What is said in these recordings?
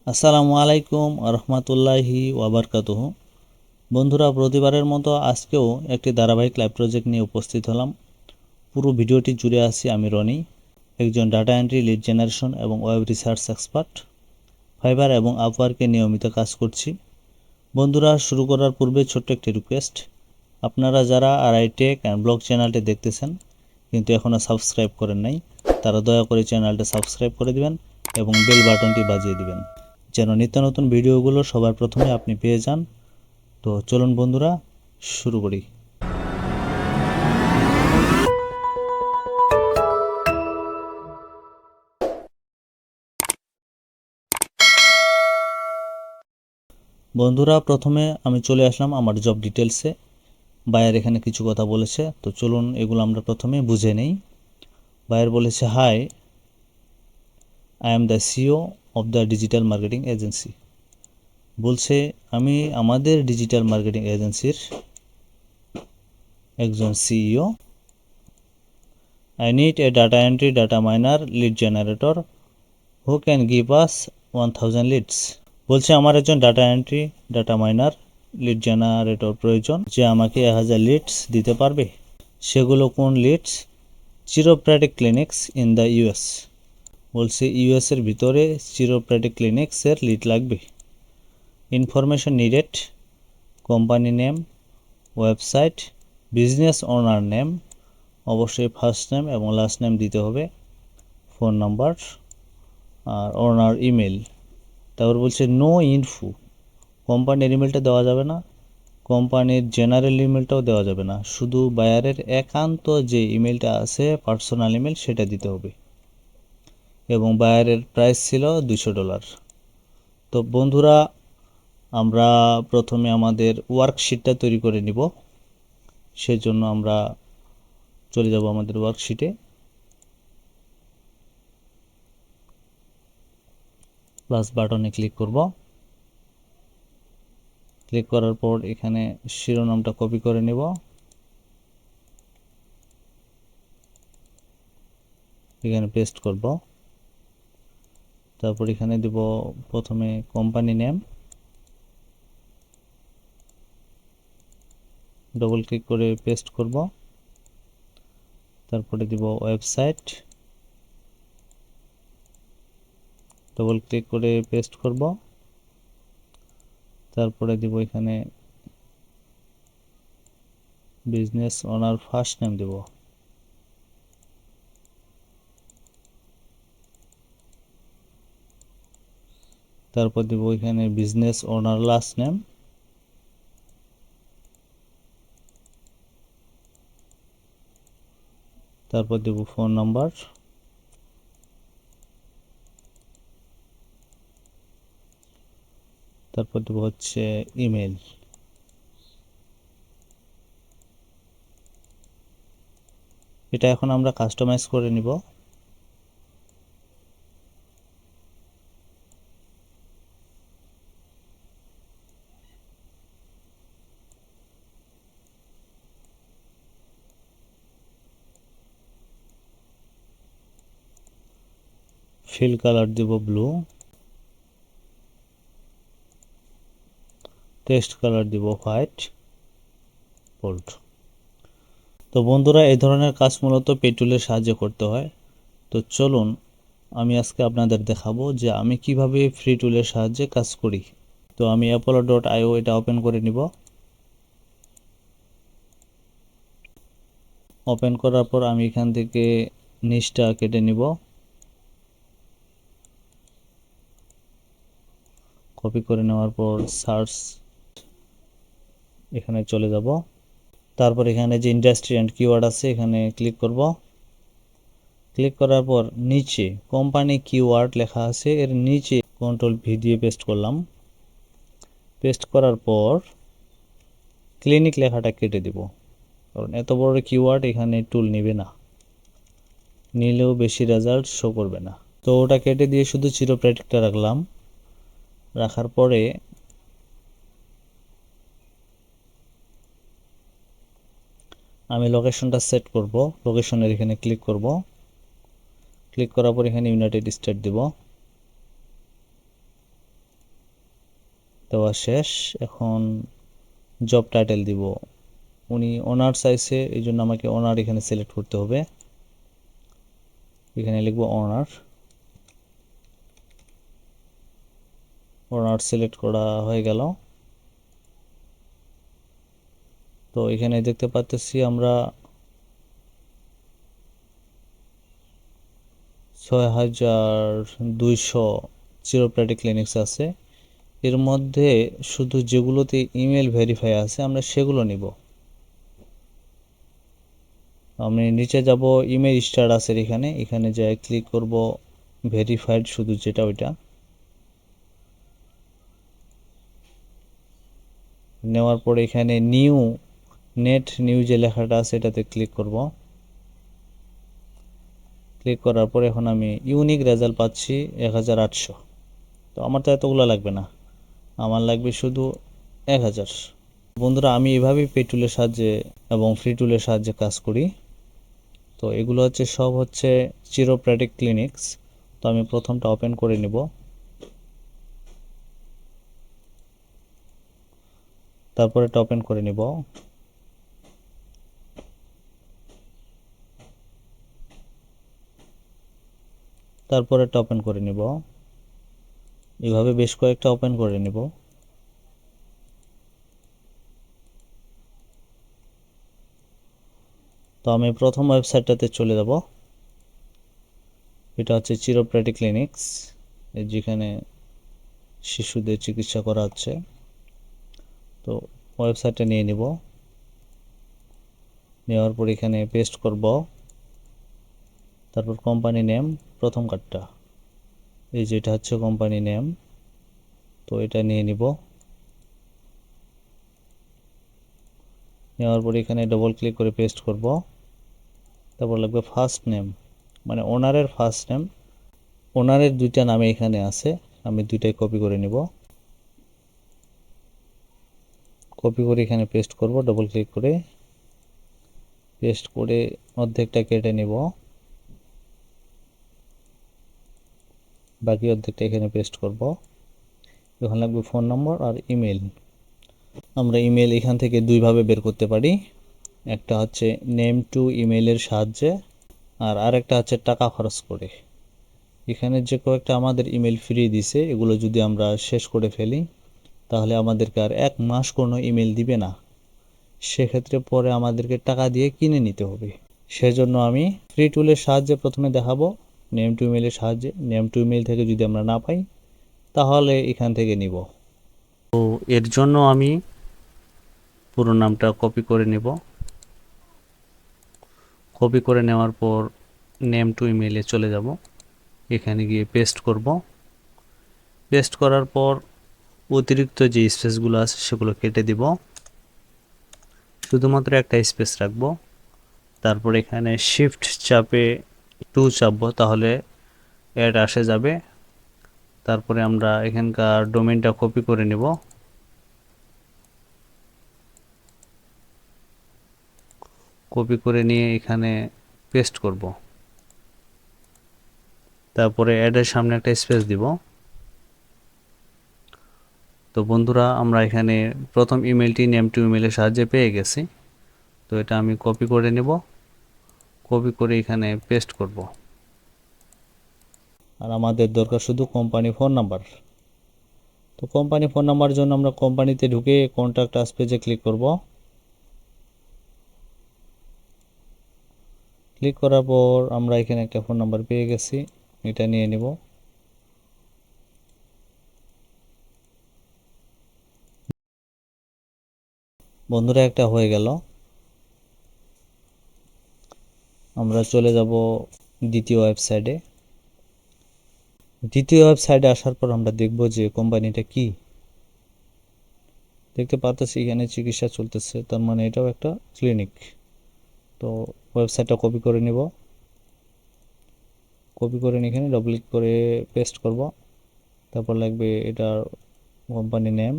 আসসালামু আলাইকুম রহমতুল্লাহি ওয়াবারকাতুহু। বন্ধুরা, প্রতিবারের মতো আজকেও একটি ধারাবাহিক লাইভ প্রজেক্ট নিয়ে উপস্থিত হলাম। পুরো ভিডিওটি জুড়ে আছি আমি রনি, একজন ডাটা এন্ট্রি, লিড জেনারেশন এবং ওয়েব রিসার্চ এক্সপার্ট। ফাইবার এবং আপওয়ার্কে নিয়মিত কাজ করছি। বন্ধুরা, শুরু করার পূর্বে ছোট্ট একটি রিকোয়েস্ট, আপনারা যারা আরআই টেক অ্যান্ড ব্লগ চ্যানেলটি দেখতেছেন কিন্তু এখনও সাবস্ক্রাইব করেন নাই, তারা দয়া করে চ্যানেলটা সাবস্ক্রাইব করে দিবেন এবং বেল বাটনটি বাজিয়ে দিবেন যেন নিত্য নতুন ভিডিওগুলো সবার প্রথমে আপনি পেয়ে যান। তো চলুন বন্ধুরা, শুরু করি। বন্ধুরা, প্রথমে আমি চলে আসলাম আমার জব ডিটেলসে। বায়ার এখানে কিছু কথা বলেছে, তো চলুন এগুলো আমরা প্রথমে বুঝে নেই। বায়ার বলেছে, hi, I am the CEO of the digital marketing agency. বলছে আমি আমাদের ডিজিটাল মার্কেটিং এজেন্সির একজন CEO. I need a data entry, data miner, lead generator who can give us 1000 leads. বলছে আমার একজন data entry, data miner, lead generator প্রয়োজন যে আমাকে 1000 লিডস দিতে পারবে। সেগুলো কোন leads? Chiropractic clinics in the US. বলছে ইউএস এর ভিতরে চিরোপ্র্যাটিক ক্লিনিক্সের লিড লাগবে। Information needed, company name, website, business owner name, অবশ্যই ফার্স্ট নেম এবং লাস্ট নেম দিতে হবে, ফোন নাম্বার আর ওনার ইমেল। তারপর বলছে নো ইনফো, কোম্পানির ইমেলটা দেওয়া যাবে না, কোম্পানির জেনারেল ইমেলটাও দেওয়া যাবে না, শুধু বায়ারের একান্ত যে ইমেলটা আছে পার্সোনাল ইমেল সেটা দিতে হবে। এবং বায়ারের প্রাইস ছিল $200। তো বন্ধুরা, আমরা প্রথমে আমাদের ওয়ার্কশিটটা তৈরি করে নিব। সেজন্য আমরা চলে যাব আমাদের ওয়ার্কশিটে। প্লাস বাটনে ক্লিক করব। ক্লিক করার পর এখানে শিরোনামটা কপি করে নেব। এখানে পেস্ট করব। তারপর এখানে দেব প্রথমে কোম্পানি নেম, ডবল ক্লিক করে পেস্ট করব। তারপরে দিব ওয়েবসাইট, ডবল ক্লিক করে পেস্ট করব। তারপরে দিব এখানে বিজনেস ওনার ফার্স্ট নেম দেব। তারপর দিব এখানে বিজনেস ওনার লাস্ট নেম। তারপর দেব ফোন নাম্বার। তারপর দেব হচ্ছে ইমেল। এটা এখন আমরা কাস্টমাইজ করে নিব। ফিল কালার দিব ব্লু, টেক্সট কালার দিব হোয়াইট, বোল্ড। তো বন্ধুরা, এই ধরনের কাজ মূলত পেটুলের সাহায্যে করতে হয়। তো চলুন আমি আজকে আপনাদের দেখাবো যে আমি কিভাবে ফ্রি টুলের সাহায্যে কাজ করি। তো আমি apollo.io এটা ওপেন করে নিব। ওপেন করার পর আমি এখান থেকে নিচটা কেটে নিব। কপি করে নেওয়ার পর সার্চ এখানে চলে যাব। তারপর এখানে যে ইন্ডাস্ট্রি অ্যান্ড কিওয়ার্ড আছে এখানে ক্লিক করব। ক্লিক করার পর নিচে কোম্পানি কিওয়ার্ড লেখা আছে, এর নিচে কন্ট্রোল ভি দিয়ে পেস্ট করলাম। পেস্ট করার পর ক্লিনিক লেখাটা কেটে দিব, কারণ এত বড় কিওয়ার্ড এখানে টুল নেবে না, নিলেও বেশি রেজাল্ট শো করবে না। তো ওটা কেটে দিয়ে শুধু চিরোপ্র্যাটিকটা রাখলাম। রাখার পরে আমি লোকেশনটা সেট করব। লোকেশনের এখানে ক্লিক করব। ক্লিক করার পর এখানে ইউনাইটেড স্টেট দিব। দেওয়া শেষ। এখন জব টাইটেল দিব, উনি ওনার চাইছে, এই জন্য আমাকে ওনার এখানে সিলেক্ট করতে হবে। এখানে লিখবো ওনার। ওনার সিলেক্ট করা হয়ে গেল। তো এখানে দেখতে পাচ্ছি আমরা 6200 চিরোপ্র্যাক্টিক ক্লিনিক্স আছে। এর মধ্যে শুধু যেগুলোতে ইমেল ভেরিফাই আছে আমরা সেগুলো নিব। আমি নিচে যাব, ইমেল স্ট্যাটাসের এখানে যাই ক্লিক করব ভেরিফাইড, শুধু যেটা ওইটা নেওয়ার পরে এখানে নিউ নেট নিউ যে লেখাটা আছে এটাতে ক্লিক করব। ক্লিক করার পর এখন আমি ইউনিক রেজাল্ট পাচ্ছি 1800। তো আমার তো এতগুলো লাগবে না, আমার লাগবে শুধু 1000। বন্ধুরা, আমি এভাবেই পে টুলের সাহায্যে এবং ফ্রি টুলের সাহায্যে কাজ করি। তো এগুলো হচ্ছে সব হচ্ছে চিরোপ্র্যাক্টিক ক্লিনিক্স। তো আমি প্রথমটা ওপেন করে নিব। তারপরে এটা ওপেন করে নিব। তারপরে এটা ওপেন করে নিব। এভাবে বেশ কয়েকটা ওপেন করে নিব। তো আমি প্রথম ওয়েবসাইটটাতে চলে যাব। এটা হচ্ছে চিরোপ্র্যাক্টিক ক্লিনিক্স, যেখানে শিশুদের চিকিৎসা করা হচ্ছে। তো ওয়েবসাইটটা নিয়ে নিব। নেওয়ার পর এখানে পেস্ট করব। তারপর কোম্পানি নেম, প্রথম কার্ডটা, এই যেটা হচ্ছে কোম্পানি নেম। তো এটা নিয়ে নিব। নেওয়ার পর এখানে ডবল ক্লিক করে পেস্ট করব। তারপর লাগবে ফার্স্ট নেম, মানে ওনারের ফার্স্ট নেম। ওনারের দুইটা নামে এখানে আছে, আমি দুইটাই কপি করে নিব। কপি করে এখানে পেস্ট করব, ডবল ক্লিক করে পেস্ট করে অর্ধেকটা কেটে নিব, বাকি অর্ধেকটা এখানে পেস্ট করব। এখন লাগবে ফোন নম্বর আর ইমেল। আমরা ইমেল এখান থেকে দুইভাবে বের করতে পারি, একটা হচ্ছে নেম টু ইমেলের সাহায্যে, আর আরেকটা হচ্ছে টাকা খরচ করে। এখানে যে কয়েকটা আমাদের ইমেল ফ্রি দিছে, এগুলো যদি আমরা শেষ করে ফেলি তাহলে আমাদেরকে আর 1 মাস কোনো ইমেল দিবে না। সেক্ষেত্রে পরে আমাদেরকে টাকা দিয়ে কিনে নিতে হবে। সেজন্য আমি ফ্রি টুলের সাহায্যে প্রথমে দেখাবো, নেম টু ইমেলের সাহায্যে। নেম টু ইমেল থেকে যদি আমরা না পাই তাহলে এখান থেকে নিব। তো এর জন্য আমি পুরো নামটা কপি করে নেব। কপি করে নেওয়ার পর নেম টু ইমেলে চলে যাব। এখানে গিয়ে পেস্ট করব। পেস্ট করার পর অতিরিক্ত যে স্পেসগুলো আছে সেগুলো কেটে দিব, শুধুমাত্র একটা স্পেস রাখবো। তারপর এখানে শিফট চাপে 2 চাপবো, তাহলে অ্যাড আসে যাবে। তারপরে আমরা এখানকার ডোমেইনটা কপি করে নেব। কপি করে নিয়ে এখানে পেস্ট করব। তারপরে অ্যাডের সামনে একটা স্পেস দিব। তো বন্ধুরা, আমরা এখানে প্রথম ইমেলটি নেম টু ইমেলের সাহায্যে পেয়ে গেছি। তো এটা আমি কপি করে নেব, কপি করে এখানে পেস্ট করব। আর আমাদের দরকার শুধু কোম্পানি ফোন নাম্বার। তো কোম্পানি ফোন নাম্বারের জন্য আমরা কোম্পানিতে ঢুকে কন্ট্যাক্ট আস পেজে ক্লিক করব। ক্লিক করার পর আমরা এখানে একটা ফোন নাম্বার পেয়ে গেছি, এটা নিয়ে নিব। বন্ধুরা, একটা হয়ে গেল। আমরা চলে যাব দ্বিতীয় ওয়েবসাইটে। দ্বিতীয় ওয়েবসাইটে আসার পর আমরা দেখব যে কোম্পানিটা কি। দেখতে পাচ্ছি এখানে চিকিৎসা চলতেছে, তার মানে এটাও একটা ক্লিনিক। তো ওয়েবসাইটটা কপি করে নিব। কপি করে নিয়ে এখানে ডবল ক্লিক করে পেস্ট করব। তারপর লাগবে এটার কোম্পানি নেম।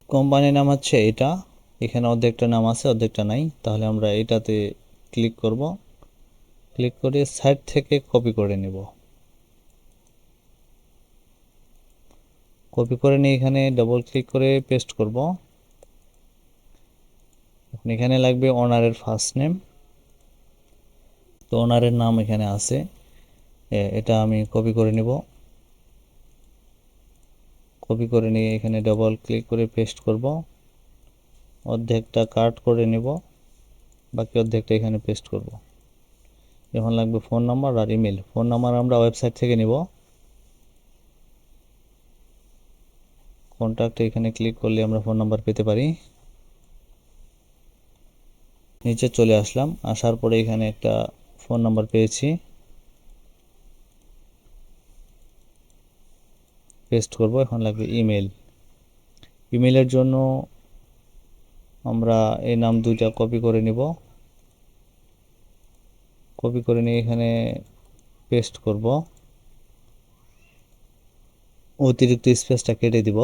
কোম্পানির নাম হচ্ছে এটা। এখানে অর্ধেকটা নাম আছে, অর্ধেকটা নাই, তাহলে আমরা এটাতে ক্লিক করব। ক্লিক করে সাইট থেকে কপি করে নেব। কপি করে নিয়ে এখানে ডবল ক্লিক করে পেস্ট করব। এখন এখানে লাগবে ওনারের ফার্স্ট নেম, তো ওনারের নাম এখানে আছে, এটা আমি কপি করে নিব। কপি করে নিয়ে এখানে ডবল ক্লিক করে পেস্ট করব, অর্ধেকটা কাট করে নিব, বাকি অর্ধেকটা এখানে পেস্ট করব। এখন লাগবে ফোন নাম্বার আর ইমেল। ফোন নাম্বার আমরা ওয়েবসাইট থেকে নিব। কন্ট্যাক্টে এখানে ক্লিক করলে আমরা ফোন নাম্বার পেতে পারি। নিচে চলে আসলাম, আসার পরে এখানে একটা ফোন নাম্বার পেয়েছি, পেস্ট করব। এখন লাগবে ইমেল। ইমেলের জন্য আমরা এই নাম দুইটা কপি করে নিব। কপি করে নিয়ে এখানে পেস্ট করব, অতিরিক্ত স্পেসটা কেটে দিব।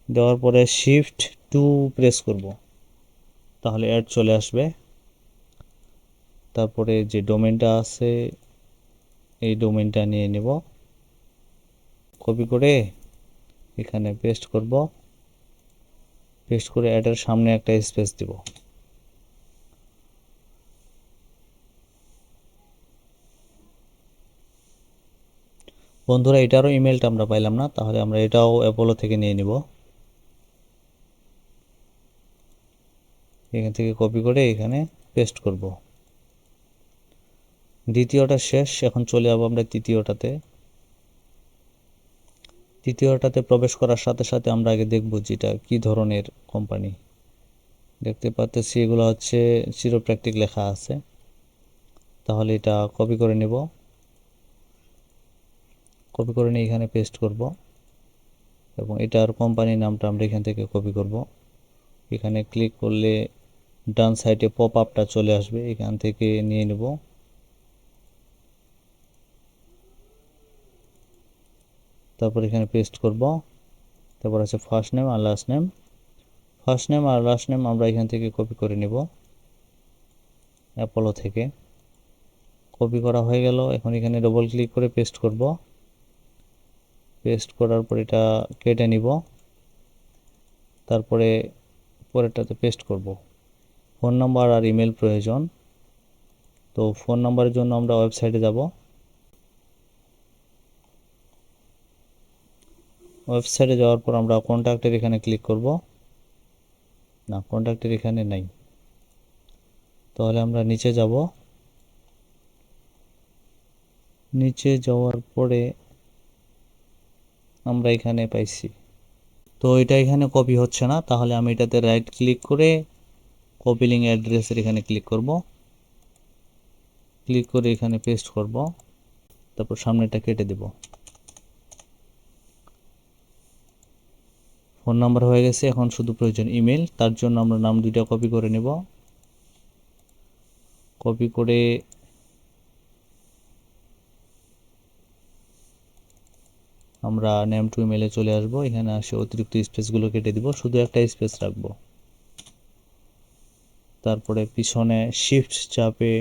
দেওয়ার পরে শিফট 2 প্রেস করব, তাহলে অ্যাড চলে আসবে। তারপরে যে ডোমেনটা আছে এই ডোমেনটা নিয়ে নেব, কপি করে এখানে পেস্ট করব। পেস্ট করে অ্যাডের সামনে একটা স্পেস দিব। বন্ধুরা এটারও ইমেলটা আমরা পাইলাম না, তাহলে আমরা এটাও অ্যাপোলো থেকে নিয়ে নিব। এখান থেকে কপি করে এখানে পেস্ট করব। দ্বিতীয়টা শেষ, এখন চলে যাব আমরা তৃতীয়টাতে। তৃতীয়টাতে প্রবেশ করার সাথে সাথে আমরা আগে দেখব যে এটা কী ধরনের কোম্পানি। দেখতে পাচ্ছি এগুলো হচ্ছে চিরপ্র্যাকটিক লেখা আছে, তাহলে এটা কপি করে নেব। কপি করে নিয়ে এখানে পেস্ট করব এবং এটার কোম্পানির নামটা আমরা এখান থেকে কপি করব। এখানে ক্লিক করলে ডান সাইডে পপ আপটা চলে আসবে, এখান থেকে নিয়ে নেব। তারপর এখানে পেস্ট করব। তারপর আছে ফার্স্ট নেম আর লাস্ট নেম। ফার্স্ট নেম আর লাস্ট নেম আমরা এখান থেকে কপি করে নেব অ্যাপোলো থেকে। কপি করা হয়ে গেল। এখন এখানে ডবল ক্লিক করে পেস্ট করব। পেস্ট করার পর এটা কেটে নিব, তারপরে পরেরটাতে পেস্ট করব। ফোন নাম্বার আর ইমেল প্রয়োজন, তো ফোন নাম্বারের জন্য আমরা ওয়েবসাইটে যাব। ওয়েবসাইটে যাওয়ার পর আমরা কন্ট্যাক্টের এখানে ক্লিক করব। না, কন্ট্যাক্টের এখানে নাই, তাহলে আমরা নিচে যাব। নিচে যাওয়ার পরে আমরা এখানে পাইছি, তো এটা এখানে কপি হচ্ছে না, তাহলে আমি এটাতে রাইট ক্লিক করে কপি লিঙ্ক অ্যাড্রেসের এখানে ক্লিক করব। ক্লিক করে এখানে পেস্ট করব, তারপর সামনেটা কেটে দেব। ফোন নাম্বার হয়ে গেছে, এখন শুধু প্রয়োজন ইমেল। তার জন্য আমরা নাম দুইটা কপি করে নেব। কপি করে আমরা নেম টু ইমেলে চলে আসব। এখানে আসে অতিরিক্ত স্পেসগুলো কেটে দিব, শুধু একটা স্পেস রাখবো। তারপরে পিছনে শিফট চাপে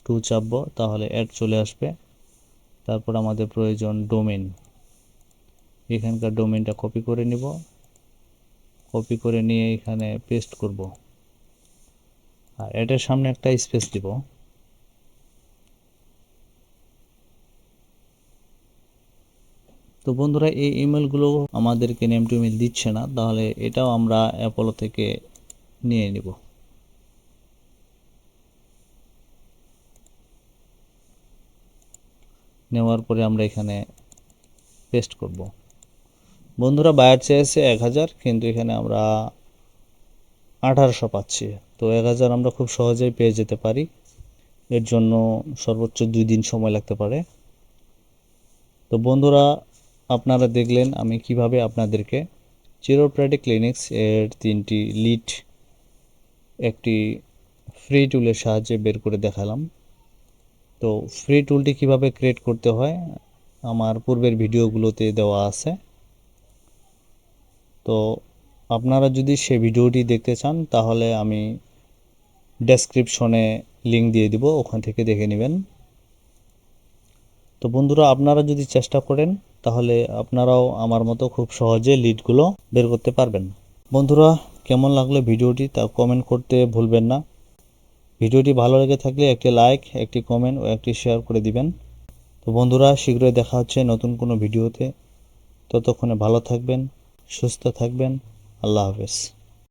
2 চাপবো, তাহলে অ্যাড চলে আসবে। তারপর আমাদের প্রয়োজন ডোমেন। এখানকার ডোমেনটা কপি করে নিব। কপি করে নিয়ে এখানে পেস্ট করব, আর অ্যাডের সামনে একটা স্পেস দিব। তো বন্ধুরা এই ইমেলগুলো আমাদেরকে নেম টু ইমেল দিচ্ছে না, তাহলে এটাও আমরা অ্যাপোলো থেকে নিয়ে নিব। নেওয়ার পরে আমরা এখানে পেস্ট করব। বন্ধুরা বায়ার চেয়েছে 1000, কিন্তু এখানে আমরা 1800 পাচ্ছি, তো 1000 আমরা খুব সহজেই পেয়ে যেতে পারি। এর জন্য সর্বোচ্চ 2 দিন সময় লাগতে পারে। তো বন্ধুরা আপনারা দেখলেন আমি কিভাবে আপনাদেরকে চিরপ্র্যাকটিক লিনাক্স এর 3টি লিড একটি ফ্রি টুলের সাহায্যে বের করে দেখালাম। তো ফ্রি টুলটি কিভাবে ক্রিয়েট করতে হয় আমার পূর্বের ভিডিওগুলোতে দেওয়া আছে, তো আপনারা যদি সেই ভিডিওটি দেখতে চান তাহলে আমি ডেসক্রিপশনে লিংক দিয়ে দিব, ওখান থেকে দেখে নেবেন। তো বন্ধুরা, আপনারা যদি চেষ্টা করেন তাহলে আপনারাও আমার মতো খুব সহজে লিডগুলো বের করতে পারবেন। বন্ধুরা, কেমন লাগলো ভিডিওটি তা কমেন্ট করতে ভুলবেন না। ভিডিওটি ভালো লেগে থাকলে একটি লাইক, একটি কমেন্ট ও একটি শেয়ার করে দিবেন। তো বন্ধুরা, শীঘ্রই দেখা হচ্ছে নতুন কোনো ভিডিওতে। ততক্ষণে ভালো থাকবেন, সুস্থ থাকবেন। আল্লাহ হাফেজ।